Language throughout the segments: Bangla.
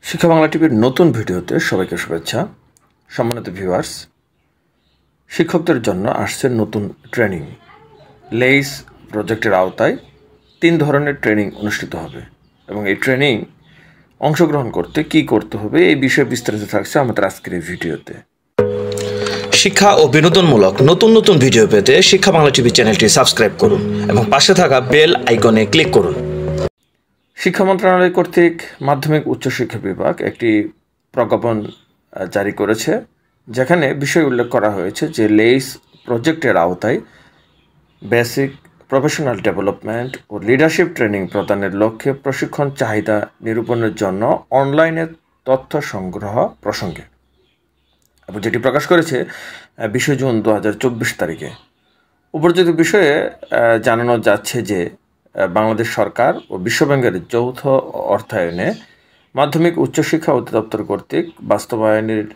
শিক্ষা বাংলা টিভির নতুন ভিডিওতে সবাইকে শুভেচ্ছা। সম্মানিত ভিউয়ার্স, শিক্ষকদের জন্য আসছে নতুন ট্রেনিং। লেইস প্রজেক্টের আওতায় 3 ধরনের ট্রেনিং অনুষ্ঠিত হবে এবং এই ট্রেনিং অংশগ্রহণ করতে কি করতে হবে এই বিষয়ে বিস্তারিত থাকছে আমাদের আজকের এই ভিডিওতে। শিক্ষা ও বিনোদনমূলক নতুন নতুন ভিডিও পেতে শিক্ষা বাংলা টিভি চ্যানেলটি সাবস্ক্রাইব করুন এবং পাশে থাকা বেল আইকনে ক্লিক করুন। শিক্ষা মন্ত্রণালয় কর্তৃক মাধ্যমিক উচ্চশিক্ষা বিভাগ একটি প্রজ্ঞাপন জারি করেছে, যেখানে বিষয় উল্লেখ করা হয়েছে যে লেইস প্রজেক্টের আওতায় বেসিক প্রফেশনাল ডেভেলপমেন্ট ও লিডারশিপ ট্রেনিং প্রদানের লক্ষ্যে প্রশিক্ষণ চাহিদা নিরূপণের জন্য অনলাইনে তথ্য সংগ্রহ প্রসঙ্গে এবং যেটি প্রকাশ করেছে 20 জুন 2024 তারিখে। উপর্যুক্ত বিষয়ে জানানো যাচ্ছে যে বাংলাদেশ সরকার ও বিশ্বব্যাংকের যৌথ অর্থায়নে মাধ্যমিক উচ্চশিক্ষা অধিদপ্তর কর্তৃক বাস্তবায়নের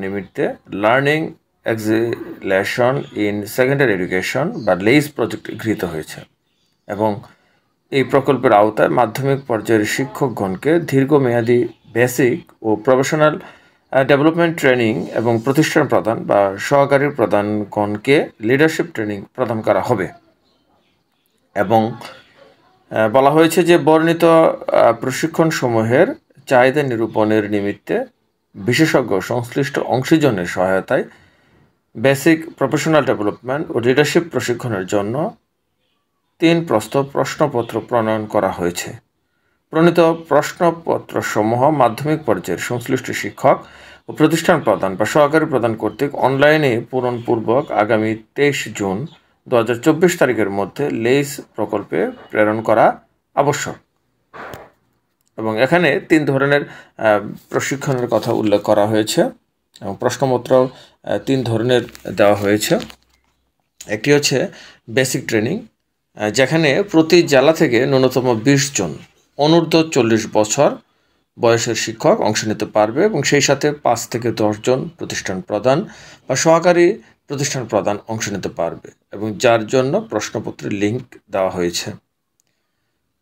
নিমিত্তে learning acceleration in secondary education বা লেইস প্রজেক্ট গৃহীত হয়েছে এবং এই প্রকল্পের আওতায় মাধ্যমিক পর্যায়ের শিক্ষকগণকে দীর্ঘমেয়াদী বেসিক ও প্রফেশনাল ডেভেলপমেন্ট ট্রেনিং এবং প্রতিষ্ঠান প্রদান বা সহকারী প্রদানগণকে লিডারশিপ ট্রেনিং প্রদান করা হবে এবং বলা হয়েছে যে বর্ণিত প্রশিক্ষণসমূহের চাহিদা নিরূপণের নিমিত্তে বিশেষজ্ঞ সংশ্লিষ্ট অংশীজনের সহায়তায় বেসিক প্রফেশনাল ডেভেলপমেন্ট ও লিডারশিপ প্রশিক্ষণের জন্য 3 প্রশ্নপত্র প্রণয়ন করা হয়েছে। প্রণীত প্রশ্নপত্রসমূহ মাধ্যমিক পর্যায়ের সংশ্লিষ্ট শিক্ষক ও প্রতিষ্ঠান প্রদান বা সহকারী প্রদান কর্তৃক অনলাইনে পূরণপূর্বক আগামী 23 জুন 2024 তারিখের মধ্যে লেইস প্রকল্পে প্রেরণ করা আবশ্যক এবং এখানে 3 ধরনের প্রশিক্ষণের কথা উল্লেখ করা হয়েছে এবং প্রশ্নপত্র 3 ধরনের দেওয়া হয়েছে। একটি হচ্ছে বেসিক ট্রেনিং, যেখানে প্রতি জেলা থেকে ন্যূনতম 20 জন অনূর্ধ্ব 40 বছর বয়সের শিক্ষক অংশ নিতে পারবে এবং সেই সাথে 5 থেকে 10 জন প্রতিষ্ঠান প্রদান বা সহকারী প্রতিষ্ঠান প্রদান অংশ নিতে পারবে এবং যার জন্য প্রশ্নপত্রের লিঙ্ক দেওয়া হয়েছে।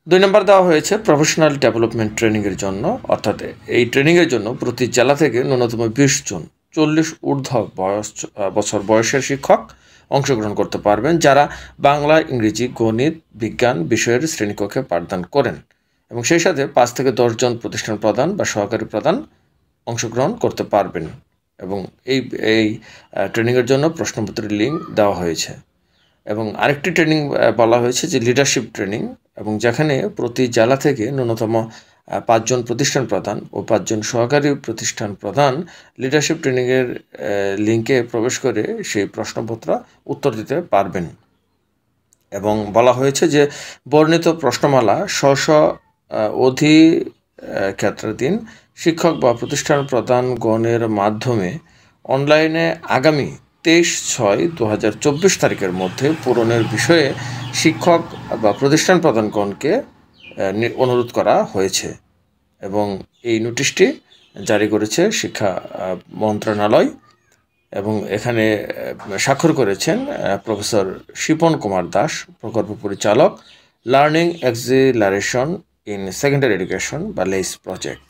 2 নম্বর দেওয়া হয়েছে প্রফেশনাল ডেভেলপমেন্ট ট্রেনিংয়ের জন্য, অর্থাৎ এই ট্রেনিংয়ের জন্য প্রতি জেলা থেকে ন্যূনতম 20 জন 40 ঊর্ধ্ব বছর বয়সের শিক্ষক অংশগ্রহণ করতে পারবেন, যারা বাংলা, ইংরেজি, গণিত, বিজ্ঞান বিষয়ের শ্রেণীকক্ষে পাঠদান করেন এবং সেই সাথে 5 থেকে 10 জন প্রতিষ্ঠান প্রদান বা সহকারী প্রদান অংশগ্রহণ করতে পারবেন এবং এই ট্রেনিংয়ের জন্য প্রশ্নপত্রের লিঙ্ক দেওয়া হয়েছে। এবং আরেকটি ট্রেনিং বলা হয়েছে যে লিডারশিপ ট্রেনিং, এবং যেখানে প্রতি জেলা থেকে ন্যূনতম 5 জন প্রতিষ্ঠান প্রদান ও 5 জন সহকারী প্রতিষ্ঠান প্রদান লিডারশিপ ট্রেনিংয়ের লিঙ্কে প্রবেশ করে সেই প্রশ্নপত্র উত্তর দিতে পারবেন এবং বলা হয়েছে যে বর্ণিত প্রশ্নমালা অধিক্ষেত্রাধীন শিক্ষক বা প্রতিষ্ঠান প্রদানগণের মাধ্যমে অনলাইনে আগামী 23/6/2024 তারিখের মধ্যে পূরণের বিষয়ে শিক্ষক বা প্রতিষ্ঠান প্রদানগণকে অনুরোধ করা হয়েছে এবং এই নোটিশটি জারি করেছে শিক্ষা মন্ত্রণালয় এবং এখানে স্বাক্ষর করেছেন প্রফেসর শিপন কুমার দাস, প্রকল্প পরিচালক, learning acceleration in secondary education বা লেইস প্রজেক্ট।